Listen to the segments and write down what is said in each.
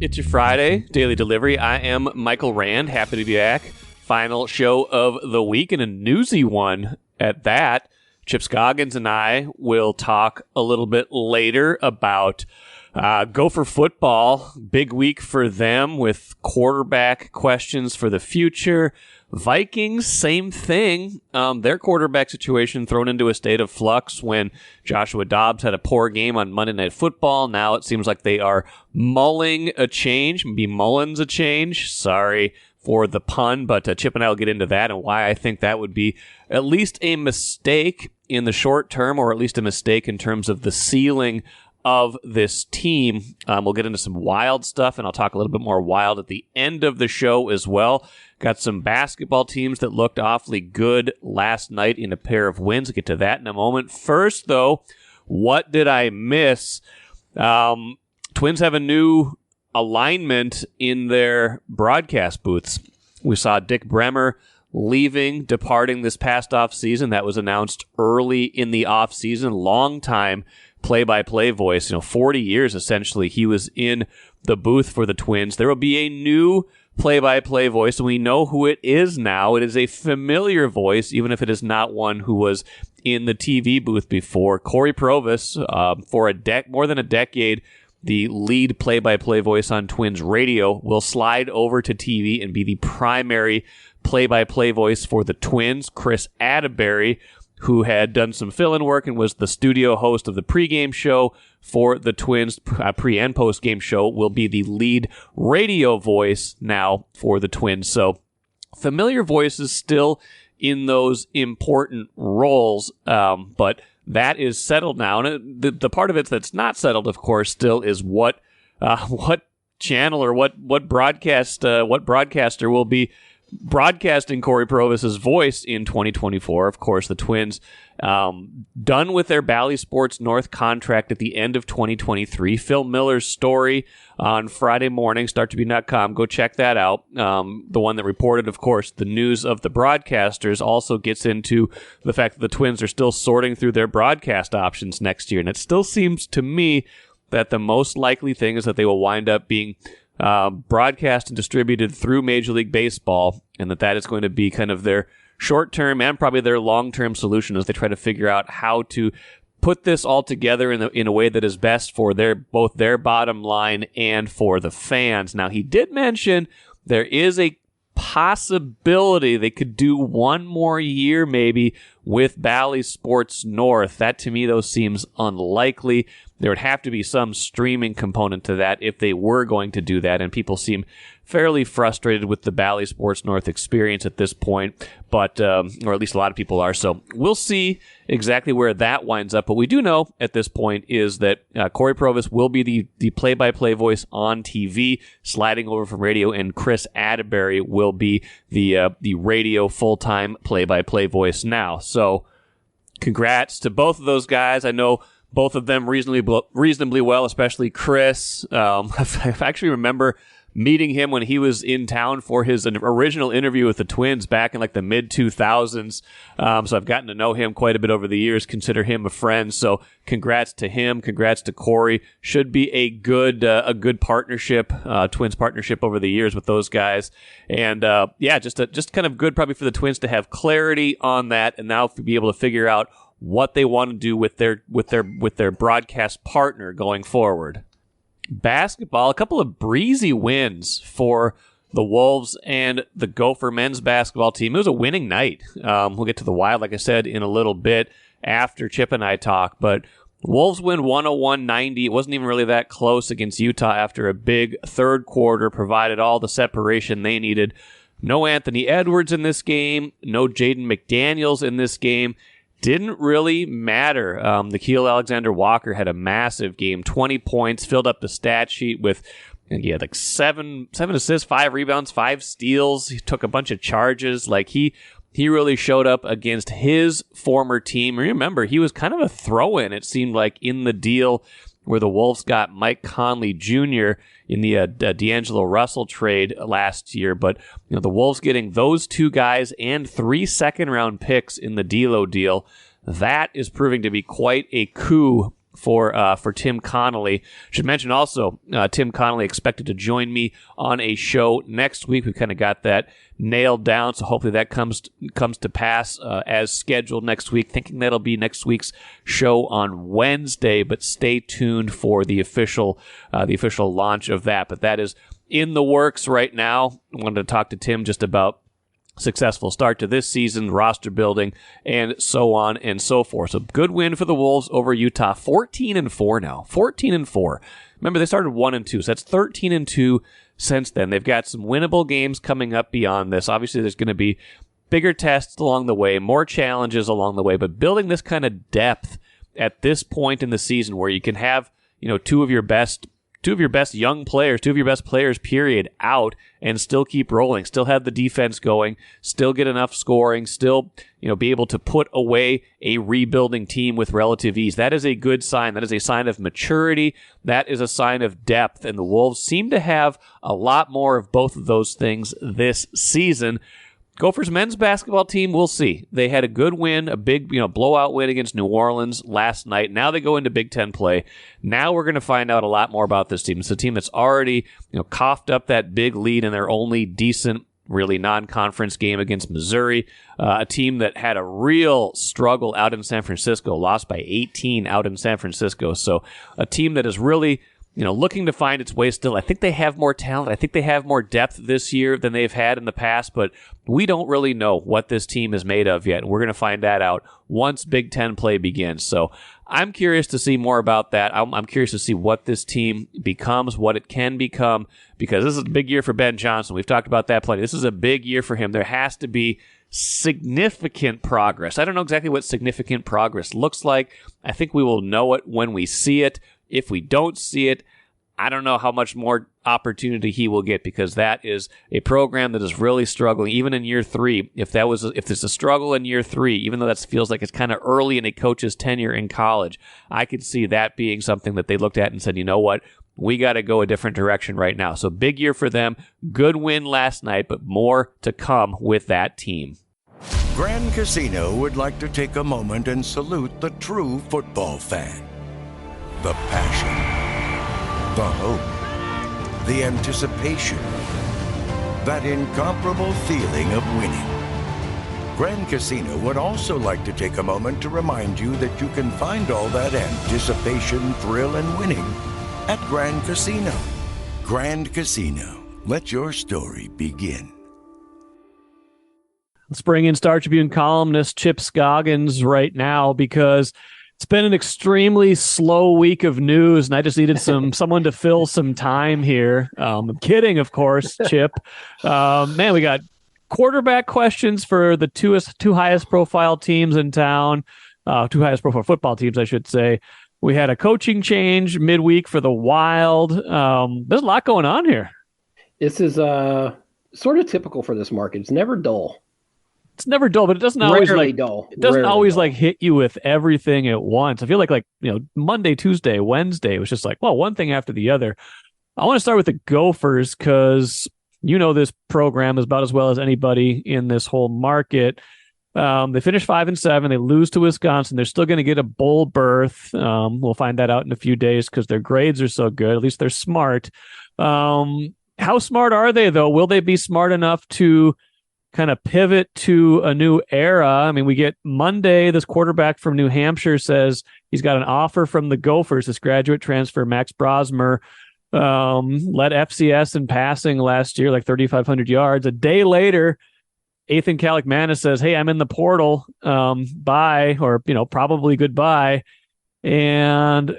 It's your Friday daily delivery. I am Michael Rand. Happy to be back. Final show of the week, and a newsy one at that. Chip Scoggins and I will talk a little bit later about Gopher football. Big week for them with quarterback questions for the future. Vikings, same thing. Their quarterback situation thrown into a state of flux when Joshua Dobbs had a poor game on Monday Night Football. Now it seems like they are mulling a change, maybe Mullins a change. Sorry for the pun, but Chip and I will get into that and why I think that would be at least a mistake in the short term, or at least a mistake in terms of the ceiling of this team. We'll get into some wild stuff, and I'll talk a little bit more wild at the end of the show as well. Got some basketball teams that looked awfully good last night in a pair of wins. We'll get to that in a moment. First, though, what did I miss? Twins have a new alignment in their broadcast booths. We saw Dick Bremer departing this past offseason. That was announced early in the offseason. Long time play-by-play voice. 40 years essentially he was in the booth for the Twins. There will be a new play-by-play voice, and we know who it is now. It is a familiar voice, even if it is not one who was in the TV booth before. Corey Provis, for more than a decade, the lead play-by-play voice on Twins radio, will slide over to TV and be the primary play-by-play voice for the Twins. Chris Atterbury, who had done some fill-in work and was the studio host of the pregame show for the Twins, pre- and post-game show, will be the lead radio voice now for the Twins. So familiar voices still in those important roles, but that is settled now. And the part of it that's not settled, of course, still is what channel or what broadcaster will be broadcasting Corey Provis's voice in 2024. Of course, the Twins done with their Bally Sports North contract at the end of 2023. Phil Miller's story on Friday morning, StarTribune.com. Go check that out. The one that reported, of course, the news of the broadcasters also gets into the fact that the Twins are still sorting through their broadcast options next year. And it still seems to me that the most likely thing is that they will wind up being broadcast and distributed through Major League Baseball, and that is going to be kind of their short-term and probably their long-term solution as they try to figure out how to put this all together in a way that is best for both their bottom line and for the fans. Now, he did mention there is a possibility they could do one more year maybe with Bally Sports North. That to me, though, seems unlikely. There would have to be some streaming component to that if they were going to do that, and people seem fairly frustrated with the Bally Sports North experience at this point, but or at least a lot of people are. So we'll see exactly where that winds up. But we do know at this point is that Corey Provis will be the play-by-play voice on TV, sliding over from radio, and Chris Atterbury will be the radio full-time play-by-play voice now. So congrats to both of those guys. I know both of them reasonably well, especially Chris. I actually remember meeting him when he was in town for his original interview with the Twins back in like the mid-2000s. So I've gotten to know him quite a bit over the years, consider him a friend. So congrats to him. Congrats to Corey. Should be a good partnership, Twins partnership over the years with those guys. And just kind of good probably for the Twins to have clarity on that and now be able to figure out what they want to do with their broadcast partner going forward. Basketball, a couple of breezy wins for the Wolves and the Gopher men's basketball team. It was a winning night. We'll get to the Wild, like I said, in a little bit after Chip and I talk, but Wolves win 101-90. It wasn't even really that close against Utah after a big third quarter, provided all the separation they needed. No Anthony Edwards in this game, no Jaden McDaniels in this game. Didn't really matter. Nickeil Alexander-Walker had a massive game, 20 points, filled up the stat sheet with, he had like seven assists, 5 rebounds, 5 steals. He took a bunch of charges. Like he really showed up against his former team. Remember, he was kind of a throw-in, it seemed like, in the deal where the Wolves got Mike Conley Jr. in the D'Angelo Russell trade last year. But the Wolves getting those 2 guys and 3 second-round picks in the D'Lo deal, that is proving to be quite a coup for Tim Connolly. Should mention also, Tim Connolly expected to join me on a show next week. We've kind of got that nailed down, so hopefully that comes to pass as scheduled next week. Thinking that'll be next week's show on Wednesday, but stay tuned for the official launch of that. But that is in the works right now. I wanted to talk to Tim just about successful start to this season, roster building, and so on and so forth. So good win for the Wolves over Utah. 14-4 now. 14-4. Remember, they started 1-2, so that's 13-2 since then. They've got some winnable games coming up beyond this. Obviously, there's going to be bigger tests along the way, more challenges along the way, but building this kind of depth at this point in the season where you can have, two of your best young players, two of your best players, period, out and still keep rolling, still have the defense going, still get enough scoring, still, be able to put away a rebuilding team with relative ease. That is a good sign. That is a sign of maturity. That is a sign of depth. And the Wolves seem to have a lot more of both of those things this season. Gophers men's basketball team, we'll see. They had a good win, a big, blowout win against New Orleans last night. Now they go into Big Ten play. Now we're going to find out a lot more about this team. It's a team that's already, coughed up that big lead in their only decent, really non-conference game against Missouri. A team that had a real struggle out in San Francisco, lost by 18 out in San Francisco. So a team that is really, looking to find its way still. I think they have more talent. I think they have more depth this year than they've had in the past, but we don't really know what this team is made of yet. And we're going to find that out once Big Ten play begins. So I'm curious to see more about that. I'm curious to see what this team becomes, what it can become, because this is a big year for Ben Johnson. We've talked about that plenty. This is a big year for him. There has to be significant progress. I don't know exactly what significant progress looks like. I think we will know it when we see it. If we don't see it, I don't know how much more opportunity he will get, because that is a program that is really struggling, even in year 3. If there's a struggle in year 3, even though that feels like it's kind of early in a coach's tenure in college, I could see that being something that they looked at and said, you know what, we got to go a different direction right now. So big year for them. Good win last night, but more to come with that team. Grand Casino would like to take a moment and salute the true football fan. The passion, the hope, the anticipation, that incomparable feeling of winning. Grand Casino would also like to take a moment to remind you that you can find all that anticipation, thrill, and winning at Grand Casino. Grand Casino, let your story begin. Let's bring in Star Tribune columnist Chip Scoggins right now, because it's been an extremely slow week of news, and I just needed someone to fill some time here. I'm kidding, of course, Chip. Man, we got quarterback questions for the two highest profile teams in town, two highest profile football teams, I should say. We had a coaching change midweek for the Wild. There's a lot going on here. This is sort of typical for this market. It's never dull. It's never dull, but it doesn't always dull. It doesn't always dull. hit you with everything at once. I feel like Monday, Tuesday, Wednesday was just one thing after the other. I want to start with the Gophers, because this program is about as well as anybody in this whole market. They finished 5-7. They lose to Wisconsin. They're still going to get a bowl berth. We'll find that out in a few days because their grades are so good. At least they're smart. How smart are they, though? Will they be smart enough to kind of pivot to a new era? I mean, we get Monday, this quarterback from New Hampshire says he's got an offer from the Gophers, this graduate transfer, Max Brosmer, led FCS in passing last year, like 3,500 yards. A day later, Athan Kaliakmanis says, hey, I'm in the portal, bye, or, probably goodbye. And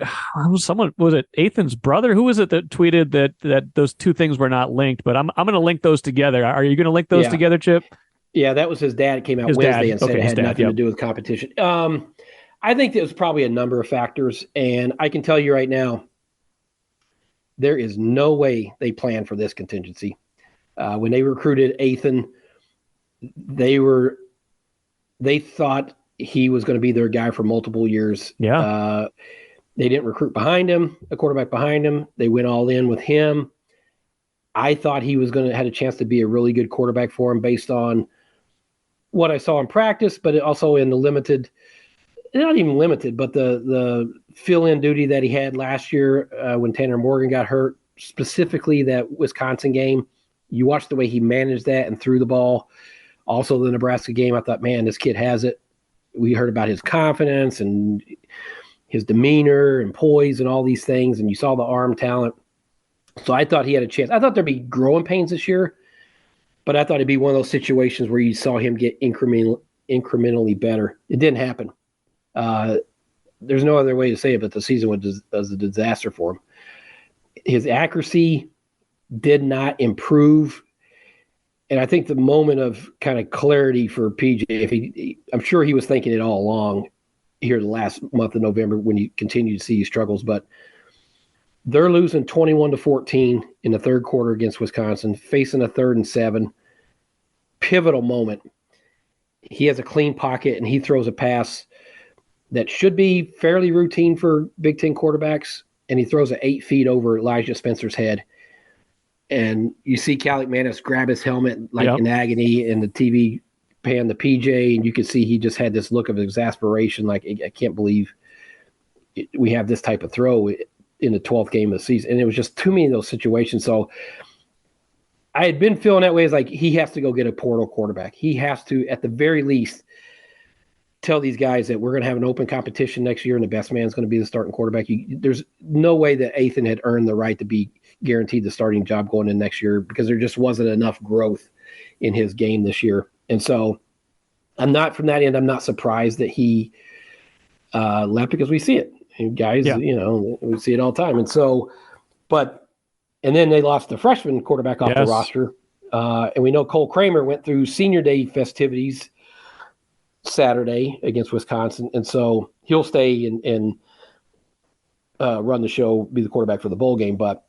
someone, was it Athan's brother? Who was it that tweeted that those two things were not linked? But I'm going to link those together. Are you going to link those together, Chip? Yeah, that was his dad. It came out Wednesday and said it had nothing to do with competition. I think there's probably a number of factors, and I can tell you right now, there is no way they planned for this contingency. When they recruited Athan, they thought he was going to be their guy for multiple years. Yeah. They didn't recruit behind him, a quarterback behind him. They went all in with him. I thought he was had a chance to be a really good quarterback for him based on what I saw in practice, but also in the limited not even limited, but the fill-in duty that he had last year when Tanner Morgan got hurt, specifically that Wisconsin game, you watched the way he managed that and threw the ball. Also the Nebraska game, I thought, man, this kid has it. We heard about his confidence and his demeanor and poise and all these things, and you saw the arm talent. So I thought he had a chance. I thought there'd be growing pains this year, but I thought it'd be one of those situations where you saw him get incrementally better. It didn't happen. There's no other way to say it, but the season was a disaster for him. His accuracy did not improve. And I think the moment of kind of clarity for PJ, I'm sure he was thinking it all along here the last month of November when you continue to see his struggles, but they're losing 21-14 in the third quarter against Wisconsin, facing a 3rd and 7. Pivotal moment. He has a clean pocket, and he throws a pass that should be fairly routine for Big Ten quarterbacks, and he throws it 8 feet over Elijah Spencer's head. And you see Kaliakmanis grab his helmet in agony, and the TV pan to PJ, and you can see he just had this look of exasperation, like, I can't believe we have this type of throw in the 12th game of the season. And it was just too many of those situations. So I had been feeling that way. It's like he has to go get a portal quarterback. He has to, at the very least, tell these guys that we're going to have an open competition next year and the best man is going to be the starting quarterback. There's no way that Athan had earned the right to be guaranteed the starting job going in next year because there just wasn't enough growth in his game this year. And so I'm not surprised that he left because we see it. And guys, we see it all the time. And so, and then they lost the freshman quarterback off the roster. And we know Cole Kramer went through senior day festivities Saturday against Wisconsin. And so he'll stay and run the show, be the quarterback for the bowl game. But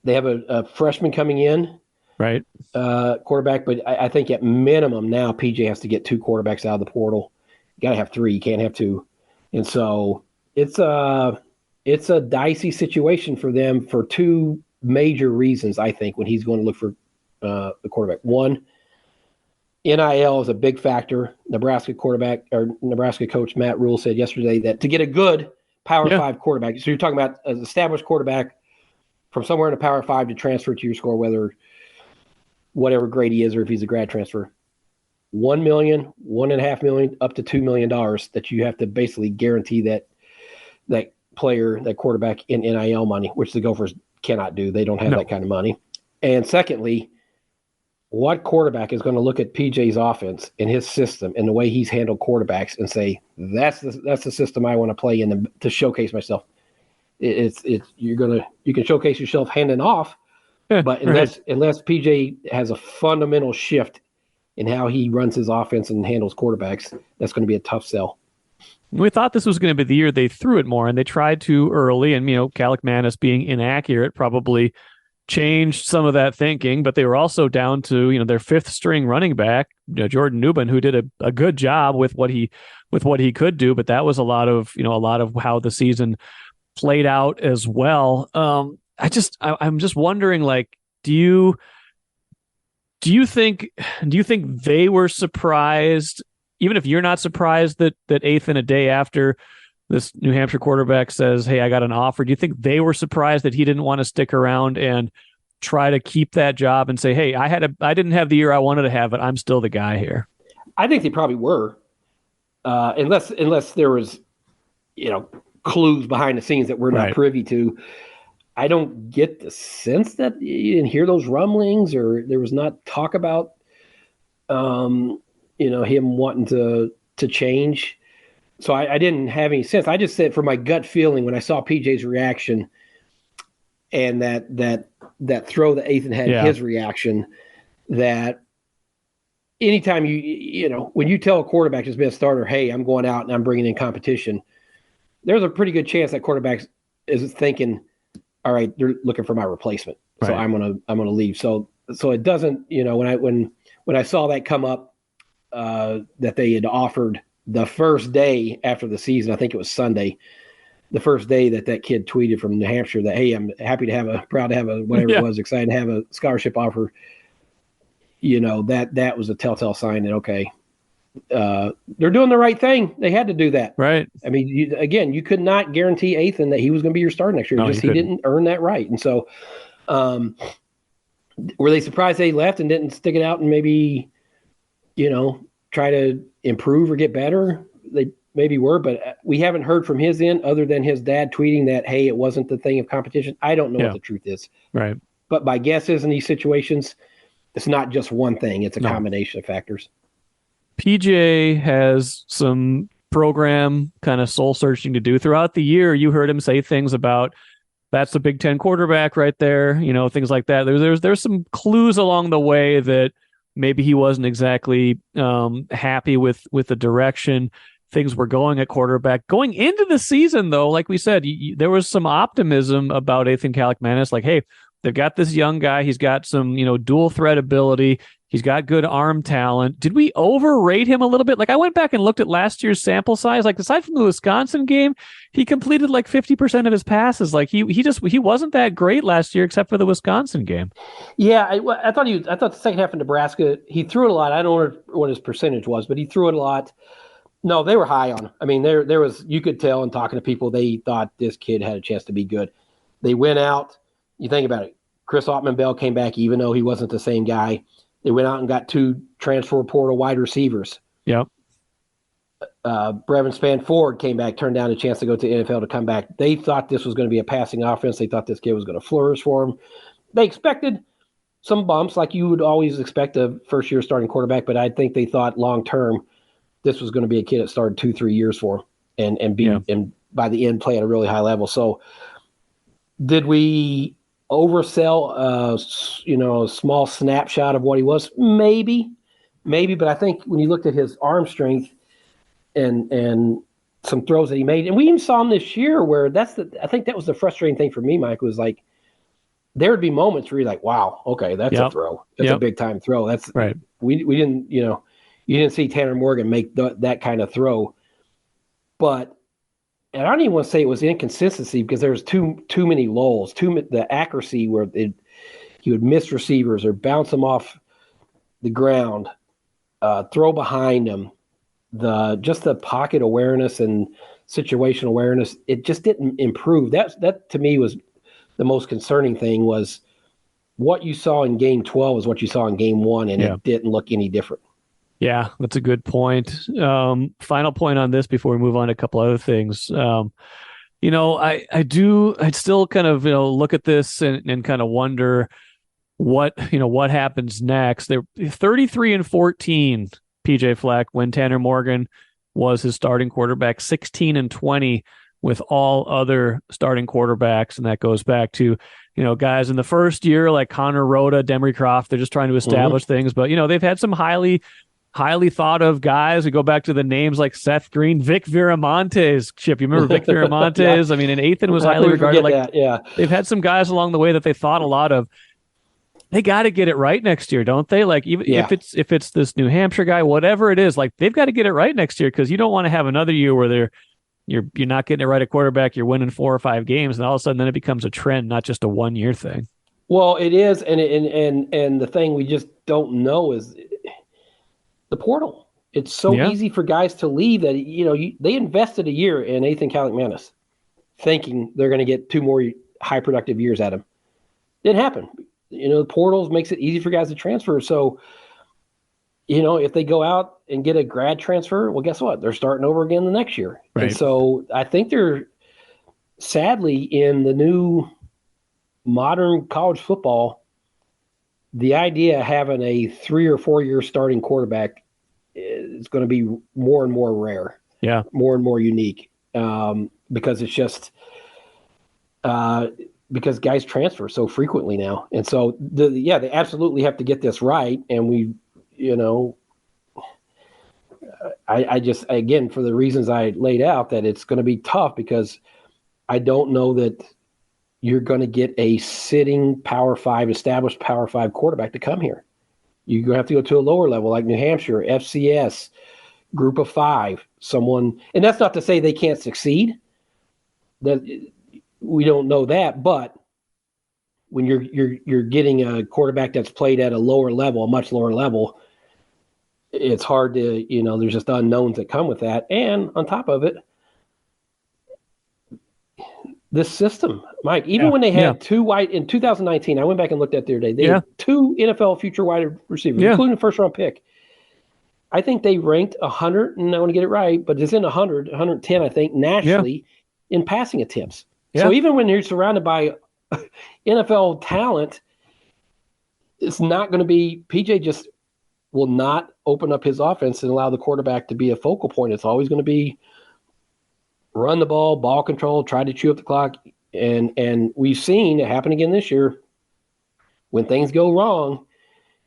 they have a freshman coming in, right? Quarterback. But I think at minimum now, PJ has to get 2 quarterbacks out of the portal. You got to have 3. You can't have 2. And so it's a dicey situation for them for 2 major reasons, I think, when he's going to look for the quarterback. One, NIL is a big factor. Nebraska coach Matt Rule said yesterday that to get a good Power 5 quarterback, so you're talking about an established quarterback from somewhere in a Power 5 to transfer to your school, whatever grade he is or if he's a grad transfer, $1 million, $1.5 million, up to $2 million that you have to basically guarantee that player, that quarterback in NIL money, which the Gophers cannot do. They don't have that kind of money. And secondly, what quarterback is going to look at PJ's offense and his system and the way he's handled quarterbacks and say, that's the system I want to play in to showcase myself. You can showcase yourself handing off, but unless PJ has a fundamental shift in how he runs his offense and handles quarterbacks, that's going to be a tough sell. We thought this was going to be the year they threw it more, and they tried to early, and Kaliakmanis being inaccurate probably changed some of that thinking, but they were also down to their 5th string running back, Jordan Newman, who did a good job with what he could do, but that was a lot of how the season played out as well. I'm just wondering, like, do you think they were surprised, even if you're not surprised that Athan, a day after this New Hampshire quarterback says, hey, I got an offer, do you think they were surprised that he didn't want to stick around and try to keep that job and say, hey, I didn't have the year I wanted to have, but I'm still the guy here? I think they probably were, unless there was, clues behind the scenes that we're not privy to. I don't get the sense that you didn't hear those rumblings or there was not talk about, him wanting to change. So I didn't have any sense. I just said, for my gut feeling, when I saw PJ's reaction and that throw that Athan had, his reaction, that anytime when you tell a quarterback who's been a starter, hey, I'm going out and I'm bringing in competition, there's a pretty good chance that quarterback is thinking, all right, they're looking for my replacement, so I'm gonna leave. So it doesn't, when I saw that come up, that they had offered the first day after the season, I think it was Sunday, the first day that kid tweeted from New Hampshire that, hey, I'm proud to have a whatever it was, excited to have a scholarship offer. That was a telltale sign that, okay, they're doing the right thing. They had to do that. Right. I mean, you could not guarantee Athan that he was going to be your starter next year. No, he didn't earn that right. And so were they surprised they left and didn't stick it out and maybe, try to improve or get better? They maybe were, but we haven't heard from his end other than his dad tweeting that, hey, it wasn't the thing of competition. I don't know what the truth is. Right. But my guess is in these situations, it's not just one thing. It's a combination of factors. PJ has some program kind of soul searching to do throughout the year. You heard him say things about that's the Big Ten quarterback right there, things like that. There's some clues along the way that maybe he wasn't exactly happy with the direction things were going at quarterback. Going into the season, though, like we said, there was some optimism about Athan Kaliakmanis, like, hey, they've got this young guy. He's got some, dual threat ability. He's got good arm talent. Did we overrate him a little bit? Like, I went back and looked at last year's sample size. Like, aside from the Wisconsin game, he completed like 50% of his passes. Like, he wasn't that great last year, except for the Wisconsin game. Yeah, I thought the second half of Nebraska, he threw it a lot. I don't know what his percentage was, but he threw it a lot. No, they were high on him. I mean, there was, you could tell in talking to people, they thought this kid had a chance to be good. They went out. You think about it. Chris Ottman-Bell came back, even though he wasn't the same guy. They went out and got 2 transfer portal wide receivers. Yep. Brevin Spann-Ford came back, turned down a chance to go to the NFL to come back. They thought this was going to be a passing offense. They thought this kid was going to flourish for them. They expected some bumps, like you would always expect a first-year starting quarterback, but I think they thought long-term this was going to be a kid that started 2-3 years for him and by the end play at a really high level. So did we oversell a small snapshot of what he was? Maybe, but I think when you looked at his arm strength and some throws that he made, and we even saw him this year where I think that was the frustrating thing for me, Mike, was like there would be moments where you're like, wow, okay, that's a throw. That's a big time throw. That's right. We didn't, you didn't see Tanner Morgan make that kind of throw. But, and I don't even want to say it was inconsistency because there was too many lulls, the accuracy where he would miss receivers or bounce them off the ground, throw behind them, just the pocket awareness and situational awareness, it just didn't improve. That to me was the most concerning thing, was what you saw in game 12 is what you saw in game 1, and it didn't look any different. Yeah, that's a good point. Final point on this before we move on to a couple other things. I'd still kind of, look at this and kind of wonder what happens next. They're 33-14, PJ Fleck, when Tanner Morgan was his starting quarterback, 16-20 with all other starting quarterbacks. And that goes back to, guys in the first year, like Connor Rhoda, Demery Croft, they're just trying to establish things, but they've had some highly thought of guys. We go back to the names like Seth Green, Vic Viramontes. Chip, you remember Vic Viramontes? I mean, and Athan was highly regarded. They've had some guys along the way that they thought a lot of. They got to get it right next year, don't they? Like, even if it's this New Hampshire guy, whatever it is, like they've got to get it right next year, because you don't want to have another year where you're not getting it right at quarterback. You're winning 4 or 5 games, and all of a sudden then it becomes a trend, not just a 1-year thing. Well, it is, and the thing we just don't know is the portal. It's so easy for guys to leave that, they invested a year in Athan Kaliakmanis thinking they're going to get 2 more high productive years at him. Didn't happen. The portals makes it easy for guys to transfer. So, if they go out and get a grad transfer, well, guess what? They're starting over again the next year. Right. And so I think they're, sadly, in the new modern college football, the idea of having a 3 or 4 year starting quarterback is going to be more and more rare. Yeah. More and more unique. Because it's just because guys transfer so frequently now. And so they absolutely have to get this right. And I just, again, for the reasons I laid out, that it's going to be tough, because I don't know that you're going to get a sitting established Power 5 quarterback to come here. You're going to have to go to a lower level like New Hampshire, FCS, Group of 5, someone. And that's not to say they can't succeed. That we don't know that, but when you're getting a quarterback that's played at a lower level, a much lower level, it's hard to, there's just unknowns that come with that. And on top of it, this system, Mike, even when they had two wide in 2019, I went back and looked at the other day. They had two NFL future wide receivers, including a first round pick. I think they ranked 100, and I want to get it right, but it's in 100, 110, I think, nationally in passing attempts. Yeah. So even when you're surrounded by NFL talent, it's not going to be PJ just will not open up his offense and allow the quarterback to be a focal point. It's always going to be run the ball control, try to chew up the clock. And we've seen it happen again this year. When things go wrong,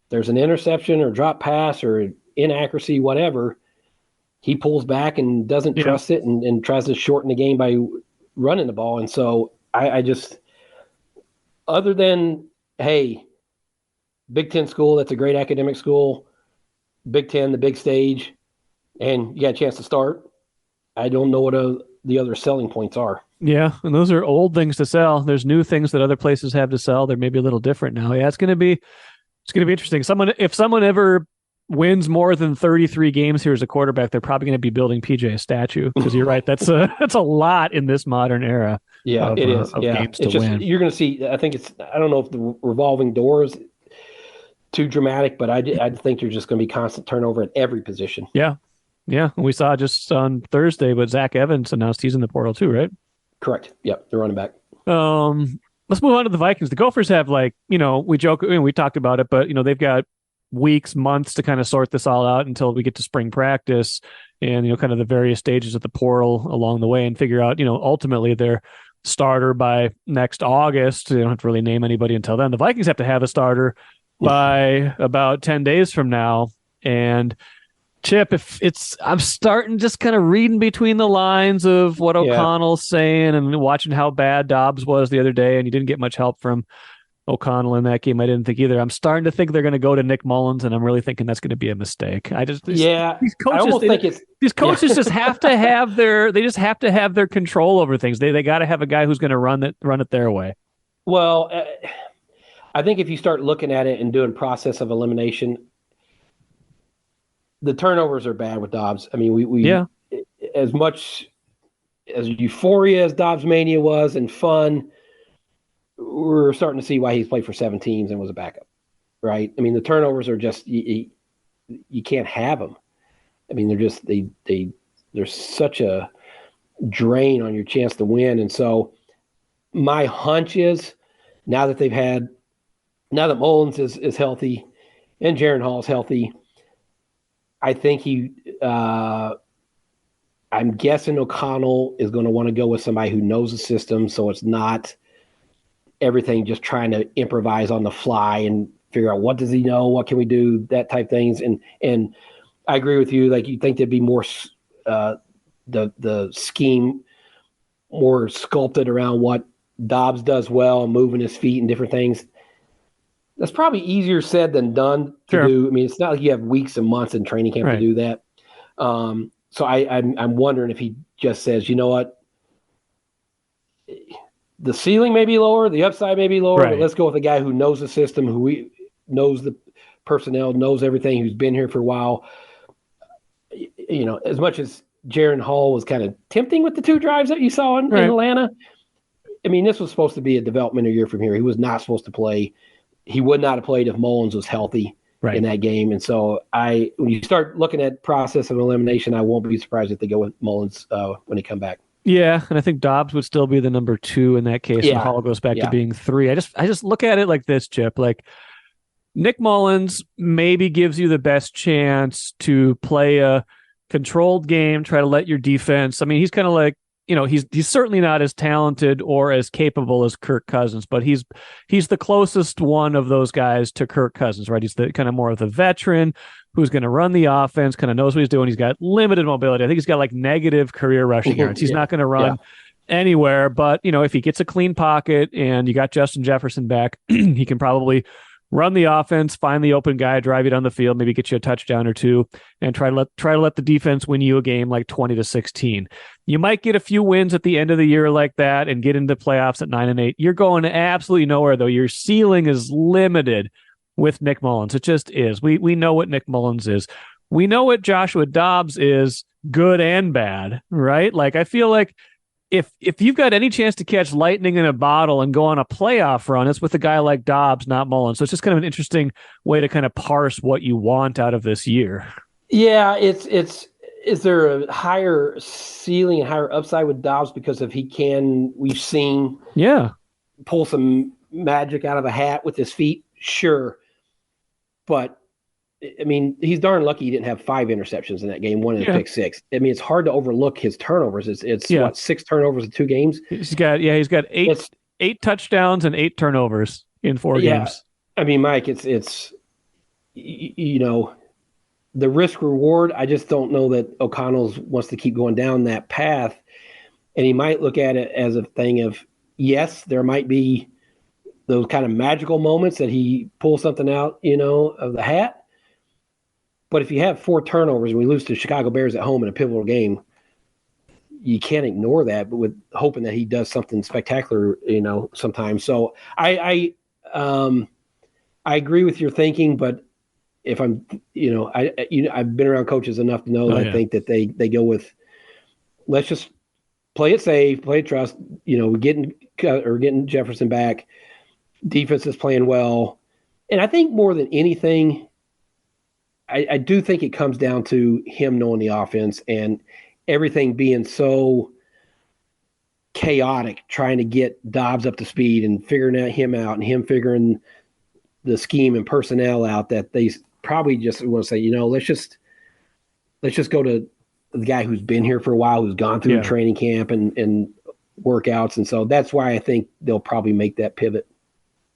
there's an interception or drop pass or inaccuracy, whatever, he pulls back and doesn't trust it and tries to shorten the game by running the ball. And so I just, other than, hey, Big Ten school, that's a great academic school, Big Ten, the big stage, and you got a chance to start, I don't know what the other selling points are. Yeah, and those are old things to sell. There's new things that other places have to sell. They're maybe a little different now. Yeah, it's going to be interesting. If someone ever wins more than 33 games here as a quarterback, they're probably going to be building PJ a statue, because you're right. That's a lot in this modern era. Yeah, it is. Games to win. You're going to see. I don't know if the revolving door is too dramatic, but I think there's just going to be constant turnover at every position. Yeah. We saw just on Thursday, but Zach Evans announced he's in the portal too, right? Correct. Yep, they're running back. Let's move on to the Vikings. The Gophers have, we joke, we talked about it, but they've got weeks, months to kind of sort this all out until we get to spring practice and kind of the various stages of the portal along the way, and figure out ultimately their starter by next August. They don't have to really name anybody until then. The Vikings have to have a starter by about 10 days from now. And Chip, I'm starting just kind of reading between the lines of what O'Connell's saying and watching how bad Dobbs was the other day, and he didn't get much help from O'Connell in that game. I didn't think either. I'm starting to think they're going to go to Nick Mullins, and I'm really thinking that's going to be a mistake. These coaches just have to have their control over things. They got to have a guy who's going to run it their way. Well, I think if you start looking at it and doing process of elimination, the turnovers are bad with Dobbs. I mean, we as much as euphoria as Dobbs mania was and fun, we're starting to see why he's played for 7 teams and was a backup, right? I mean, the turnovers are just you can't have them. I mean, they're just they're such a drain on your chance to win. And so my hunch is now that Mullins is healthy and Jaron Hall is healthy, I think I'm guessing O'Connell is going to want to go with somebody who knows the system, so it's not everything just trying to improvise on the fly and figure out what does he know, what can we do, that type things. And I agree with you. Like, you think there'd be more the scheme more sculpted around what Dobbs does well, moving his feet and different things. That's probably easier said than done to do. I mean, it's not like you have weeks and months in training camp to do that. So I'm wondering if he just says, you know what, the ceiling may be lower, the upside may be lower, but let's go with a guy who knows the system, knows the personnel, knows everything, who's been here for a while. As much as Jaron Hall was kind of tempting with the 2 drives that you saw in Atlanta, I mean, this was supposed to be a developmental year from here. He was not supposed to play. He would not have played if Mullins was healthy in that game. And so when you start looking at process of elimination, I won't be surprised if they go with Mullins when they come back. Yeah, and I think Dobbs would still be the number 2 in that case, and Hall goes back to being 3. I just look at it like this, Chip. Like, Nick Mullins maybe gives you the best chance to play a controlled game, try to let your defense. I mean, he's kind of like, he's certainly not as talented or as capable as Kirk Cousins, but he's the closest one of those guys to Kirk Cousins, right? He's the kind of more of the veteran who's going to run the offense, kind of knows what he's doing. He's got limited mobility. I think he's got like negative career rushing yards. He's not going to run anywhere, but if he gets a clean pocket and you got Justin Jefferson back, he can probably run the offense, find the open guy, drive you down the field, maybe get you a touchdown or 2, and try to let the defense win you a game like 20-16. You might get a few wins at the end of the year like that and get into playoffs at 9-8. You're going absolutely nowhere, though. Your ceiling is limited with Nick Mullins. It just is. We know what Nick Mullins is. we know what Joshua Dobbs is, good and bad, right? Like, I feel like if you've got any chance to catch lightning in a bottle and go on a playoff run, it's with a guy like Dobbs, not Mullins. So it's just kind of an interesting way to kind of parse what you want out of this year. Yeah, is there a higher ceiling and higher upside with Dobbs because if we've seen pull some magic out of a hat with his feet? Sure. But, I mean, he's darn lucky he didn't have 5 interceptions in that game, 1 in a pick 6. I mean, it's hard to overlook his turnovers. It's what, 6 turnovers in 2 games? He's got 8 touchdowns and 8 turnovers in 4 games. I mean, Mike, it's you know, the risk reward, I just don't know that O'Connell's wants to keep going down that path. And he might look at it as a thing of, yes, there might be those kind of magical moments that he pulls something out, you know, of the hat. But if you have 4 turnovers and we lose to Chicago Bears at home in a pivotal game, you can't ignore that, but with hoping that he does something spectacular, you know, sometimes. So I agree with your thinking, but if I'm, you know, I've been around coaches enough to know that I think that they go with, let's just play it safe, play it trust, you know, getting Jefferson back, defense is playing well. And I think more than anything, I do think it comes down to him knowing the offense and everything being so chaotic, trying to get Dobbs up to speed and figuring him out and him figuring the scheme and personnel out, that they probably just want to say, you know, let's just go to the guy who's been here for a while, who's gone through training camp and workouts. And so that's why I think they'll probably make that pivot.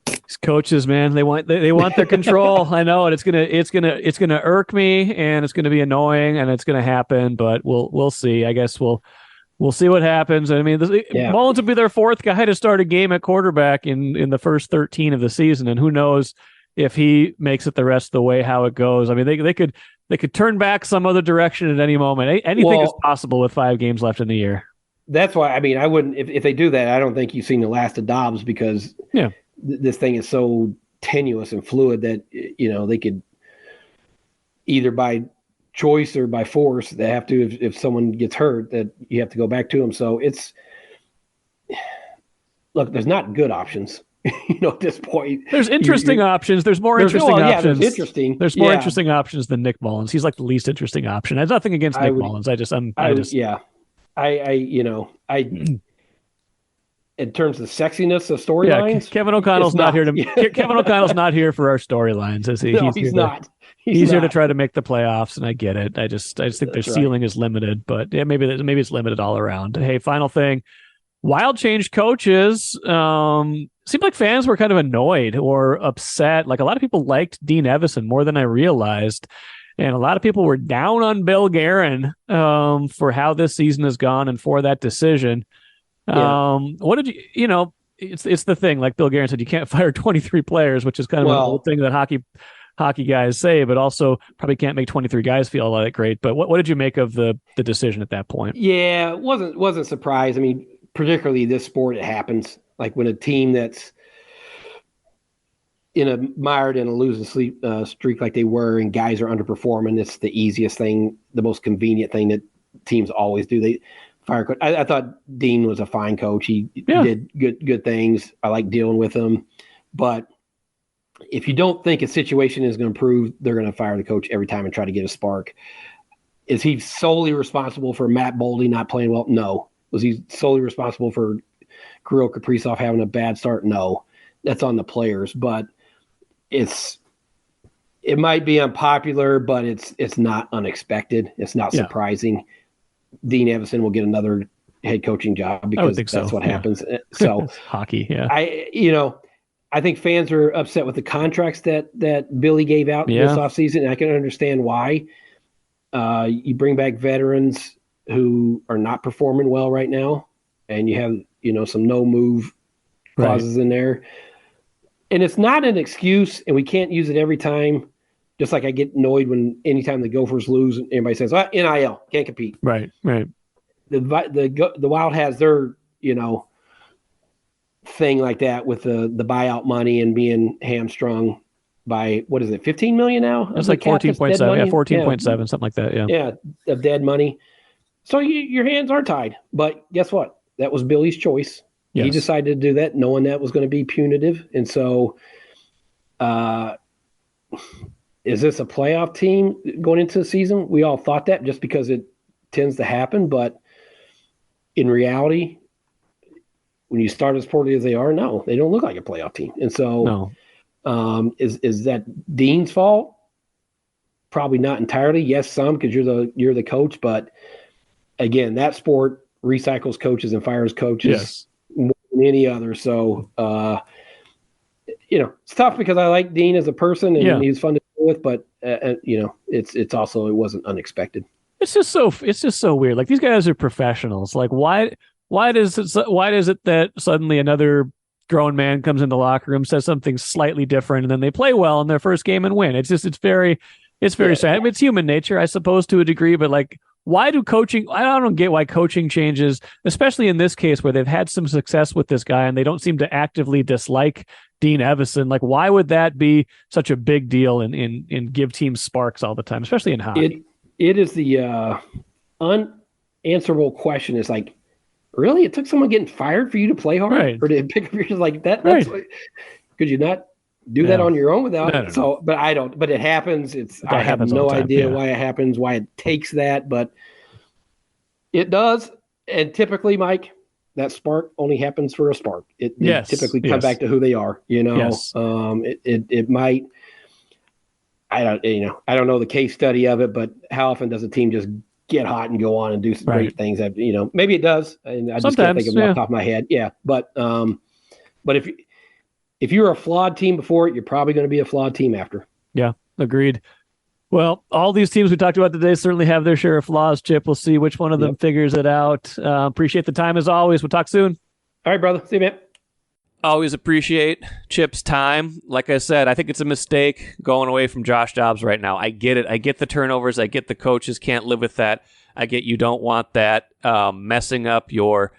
These coaches, man, they want their control. I know, and it's gonna irk me, and it's gonna be annoying, and it's gonna happen. But we'll see. I guess we'll see what happens. I mean, Mullins will be their 4th guy to start a game at quarterback in the first 13 of the season, and who knows if he makes it the rest of the way, how it goes. I mean, they could turn back some other direction at any moment. Anything is possible with 5 games left in the year. That's why, I mean, I wouldn't, if they do that, I don't think you've seen the last of Dobbs, because this thing is so tenuous and fluid that, you know, they could either by choice or by force, they have to, if someone gets hurt, that you have to go back to them. So look, there's not good options. You know, at this point, there's interesting options. There's more interesting options. There's more interesting options than Nick Mullins. He's like the least interesting option. I have nothing against Nick Mullins. In terms of sexiness of storylines, Kevin O'Connell's not here to. Kevin O'Connell's not here for our storylines, is he? No, he's not. He's here to try to make the playoffs, and I get it. I just think their ceiling is limited, but maybe it's limited all around. Hey, final thing. Wild changed coaches. Seemed like fans were kind of annoyed or upset. Like, a lot of people liked Dean Evison more than I realized. And a lot of people were down on Bill Guerin for how this season has gone and for that decision. What did you know, it's the thing, like Bill Guerin said, you can't fire 23 players, which is kind of an old thing that hockey guys say, but also probably can't make 23 guys feel all that great. But what did you make of the decision at that point? Yeah, wasn't surprised. I mean, particularly this sport, it happens. Like when a team that's mired in a losing streak like they were, and guys are underperforming, it's the easiest thing, the most convenient thing that teams always do. They fire coach. I thought Dean was a fine coach. He did good things. I like dealing with him. But if you don't think a situation is going to improve, they're going to fire the coach every time and try to get a spark. Is he solely responsible for Matt Boldy not playing well? No. Was he solely responsible for Kirill Kaprizov having a bad start? No. That's on the players. But it might be unpopular, but it's not unexpected. It's not surprising. Dean Evison will get another head coaching job because that's what happens. So hockey, I think fans are upset with the contracts that Billy gave out this offseason, and I can understand why. You bring back veterans who are not performing well right now, and you have some no move clauses in there. And it's not an excuse, and we can't use it every time. Just like I get annoyed anytime the Gophers lose, and everybody says, NIL, can't compete. Right. The Wild has their, thing like that with the buyout money and being hamstrung. by, what is it, 15 million now? It's like 14.7, 14.7, something like that. Yeah, of dead money. So your hands are tied. But guess what? That was Billy's choice. Yes. He decided to do that, knowing that was going to be punitive. And so, is this a playoff team going into the season? We all thought that just because it tends to happen. But in reality, when you start as poorly as they are, no, they don't look like a playoff team. And so, is that Dean's fault? Probably not entirely. Yes, some, because you're the coach. But again, that sport recycles coaches and fires coaches more than any other. So, it's tough because I like Dean as a person and he's fun to deal with. But it's also, it wasn't unexpected. It's just so weird. Like, these guys are professionals. Like, why is it that suddenly another grown man comes in the locker room, says something slightly different, and then they play well in their first game and win? It's very sad. I mean, it's human nature, I suppose, to a degree, but like, why do coaching? I don't get why coaching changes, especially in this case where they've had some success with this guy and they don't seem to actively dislike Dean Evison. Like, why would that be such a big deal and give teams sparks all the time, especially in hockey? It is the unanswerable question. Is like, really? It took someone getting fired for you to play hard, right? Or to pick up your like that? That's right. Could you not do that on your own without? So, but I don't. But it happens. I have no idea why it happens, why it takes that, but it does. And typically, Mike, that spark only happens for a spark. They typically come back to who they are. It might. I don't know the case study of it, but how often does a team just get hot and go on and do some great things? That, maybe it does, and I just can't think of it off the top of my head. Yeah, but if you're a flawed team before it, you're probably going to be a flawed team after. Yeah, agreed. Well, all these teams we talked about today certainly have their share of flaws, Chip. We'll see which one of them figures it out. Appreciate the time as always. We'll talk soon. All right, brother. See you, man. Always appreciate Chip's time. Like I said, I think it's a mistake going away from Josh Dobbs right now. I get it. I get the turnovers. I get the coaches can't live with that. I get you don't want that messing up your,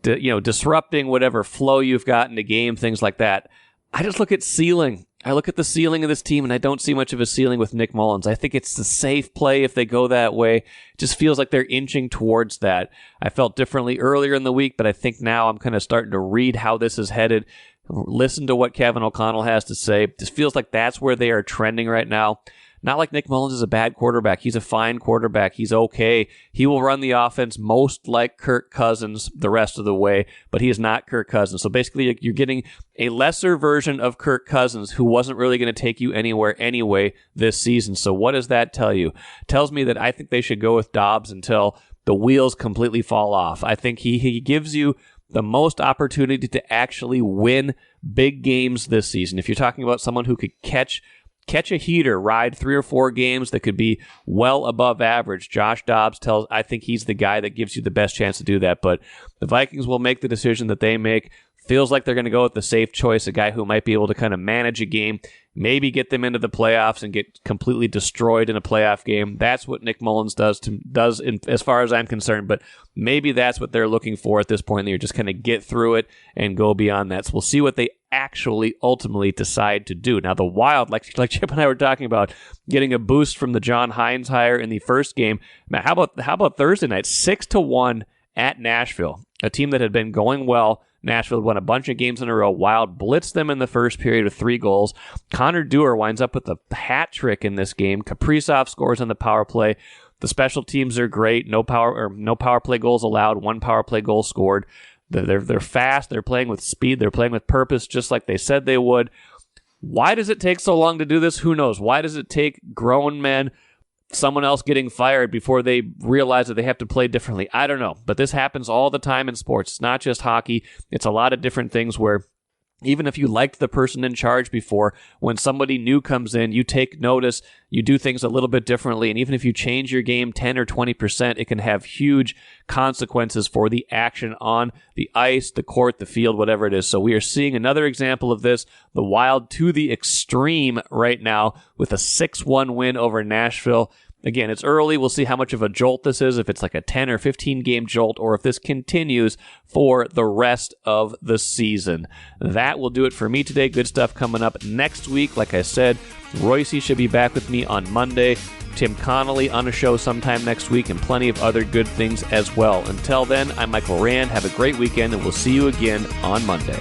disrupting whatever flow you've got in the game, things like that. I just look at ceiling. I look at the ceiling of this team, and I don't see much of a ceiling with Nick Mullins. I think it's the safe play if they go that way. It just feels like they're inching towards that. I felt differently earlier in the week, but I think now I'm kind of starting to read how this is headed, listen to what Kevin O'Connell has to say. It just feels like that's where they are trending right now. Not like Nick Mullins is a bad quarterback. He's a fine quarterback. He's okay. He will run the offense most like Kirk Cousins the rest of the way, but he is not Kirk Cousins. So basically, you're getting a lesser version of Kirk Cousins who wasn't really going to take you anywhere anyway this season. So what does that tell you? It tells me that I think they should go with Dobbs until the wheels completely fall off. I think he gives you the most opportunity to actually win big games this season. If you're talking about someone who could catch a heater, ride 3 or 4 games that could be well above average, Josh Dobbs I think he's the guy that gives you the best chance to do that. But the Vikings will make the decision that they make. Feels like they're going to go with the safe choice, a guy who might be able to kind of manage a game, maybe get them into the playoffs and get completely destroyed in a playoff game. That's what Nick Mullins does as far as I'm concerned, but maybe that's what they're looking for at this point. They're just kind of get through it and go beyond that. So we'll see what they actually ultimately decide to do. Now, the Wild, like Chip and I were talking about, getting a boost from the John Hines hire in the first game. Now, how about Thursday night? 6-1 at Nashville, a team that had been going well. Nashville won a bunch of games in a row. Wild blitzed them in the first period with 3 goals. Connor Dewar winds up with a hat trick in this game. Kaprizov scores on the power play. The special teams are great. No power play goals allowed. 1 power play goal scored. They're fast. They're playing with speed. They're playing with purpose, just like they said they would. Why does it take so long to do this? Who knows? Why does it take grown men, someone else getting fired before they realize that they have to play differently? I don't know. But this happens all the time in sports. It's not just hockey. It's a lot of different things where even if you liked the person in charge before, when somebody new comes in, you take notice, you do things a little bit differently. And even if you change your game 10 or 20%, it can have huge consequences for the action on the ice, the court, the field, whatever it is. So we are seeing another example of this, the Wild to the extreme right now with a 6-1 win over Nashville. Again, it's early. We'll see how much of a jolt this is, if it's like a 10 or 15 game jolt, or if this continues for the rest of the season. That will do it for me today. Good stuff coming up next week. Like I said, Royce should be back with me on Monday. Tim Connolly on a show sometime next week, and plenty of other good things as well. Until then, I'm Michael Rand. Have a great weekend, and we'll see you again on Monday.